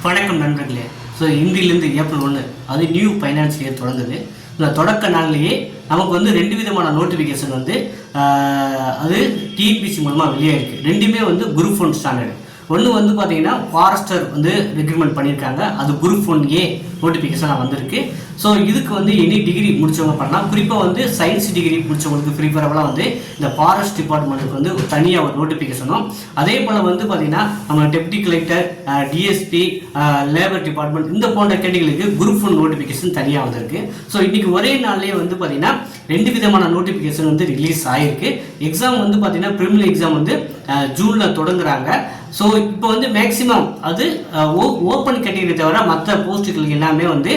வணக்கம் நண்பர்களே. ஸோ இன்றிலிருந்து ஏப்ரல் 1 அது நியூ ஃபைனான்ஸ் இயர் தொடங்குது. இந்த தொடக்க நாள்லேயே நமக்கு வந்து 2 விதமான நோட்டிஃபிகேஷன் வந்து அது டிஎன்பிசி மூலமாக வெளியாயிருக்கு. ரெண்டுமே வந்து குரூப் 1 ஸ்டாண்டர்டு. ஒன்று வந்து பார்த்தீங்கன்னா ஃபாரஸ்டர் வந்து ரெக்ரூட்மெண்ட் பண்ணியிருக்காங்க, அது குரூப் 1A நோட்டிஃபிகேஷனாக வந்திருக்கு. ஸோ இதுக்கு வந்து எனி டிகிரி முடித்தவங்க பண்ணலாம். குறிப்பாக வந்து சயின்ஸ் டிகிரி முடித்தவங்களுக்கு ப்ரிஃபரபுளாக வந்து இந்த ஃபாரஸ்ட் டிபார்ட்மெண்ட்டுக்கு வந்து தனியாக ஒரு நோட்டிஃபிகேஷனும், அதே போல் வந்து பார்த்தீங்கன்னா நம்ம deputy collector, DSP, labour department இந்த போன்ற கேட்டகரிகளுக்கு குரூப் 1 நோட்டிஃபிகேஷன் தனியாக வந்திருக்கு. ஸோ இன்றைக்கி ஒரே நாள்லேயே வந்து பார்த்தீங்கன்னா 2 விதமான நோட்டிஃபிகேஷன் வந்து ரிலீஸ் ஆகிருக்கு. எக்ஸாம் வந்து பார்த்தீங்கன்னா ப்ரிலிமினரி எக்ஸாம் வந்து ஜூனில் தொடங்குறாங்க. ஸோ இப்போ வந்து மேக்ஸிமம் அது ஓப்பன் கேட்டகரி தவிர மற்ற போஸ்ட்டுகளுக்கு எல்லாமே வந்து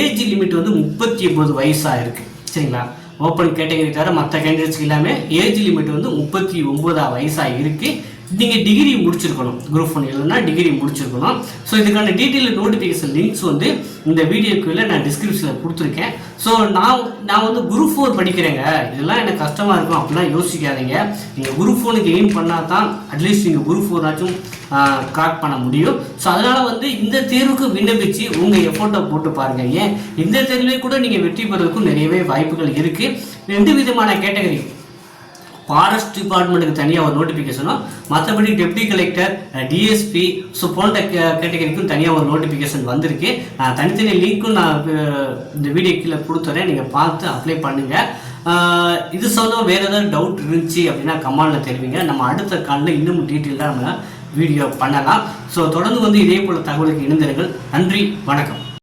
ஏஜ் லிமிட் வந்து 39 வயசாக இருக்குது. சரிங்களா? ஓப்பன் கேட்டகரி தவிர மற்ற கேண்டிடேட்ஸ்க்கு எல்லாமே ஏஜ் லிமிட் வந்து 39 வயசாக இருக்குது. நீங்கள் டிகிரி முடிச்சிருக்கணும், குரூப் 1 இல்லைன்னா டிகிரி முடிச்சிருக்கணும். ஸோ இதுக்கான டீட்டெயில் நோட்டிஃபிகேஷன் லிங்க்ஸ் வந்து இந்த வீடியோக்குள்ளே நான் டிஸ்கிரிப்ஷனில் கொடுத்துருக்கேன். ஸோ நான் வந்து குரூப் 4 படிக்கிறேங்க, இதெல்லாம் எனக்கு கஷ்டமாக இருக்கும் அப்படிலாம் யோசிக்காதீங்க. நீங்கள் குரூப் 1க்கு எய்ம் பண்ணால் தான் அட்லீஸ்ட் நீங்கள் குரூப் 4 ஆச்சும் கிராக் பண்ண முடியும். ஸோ அதனால் வந்து இந்த தேர்வுக்கு விண்ணப்பிச்சு உங்கள் எஃபோர்ட்டை போட்டு பாருங்கள். ஏன் இந்த தேர்விலே கூட நீங்கள் வெற்றி பெறதுக்கும் நிறையவே வாய்ப்புகள் இருக்குது. 2 விதமான கேட்டகரி, ஃபாரஸ்ட் டிபார்ட்மெண்ட்டுக்கு தனியாக ஒரு நோட்டிஃபிகேஷனும், மற்றபடி டெப்டி கலெக்டர், டிஎஸ்பி ஸோ போன்ற கேட்டகரிக்கும் தனியாக ஒரு நோட்டிஃபிகேஷன் வந்திருக்கு. தனித்தனி லிங்க்கும் நான் இந்த வீடியோ கீழே கொடுத்துறேன், நீங்கள் பார்த்து அப்ளை பண்ணுங்கள். இது சொன்னால் வேறு ஏதாவது டவுட் இருந்துச்சு அப்படின்னா கமெண்டில் தெரிவிங்க. நம்ம அடுத்த காலில் இன்னும் டீட்டெயிலாக நம்ம வீடியோ பண்ணலாம். ஸோ தொடர்ந்து வந்து இதே போல் தகவலுக்கு இணைந்திருங்கள். நன்றி, வணக்கம்.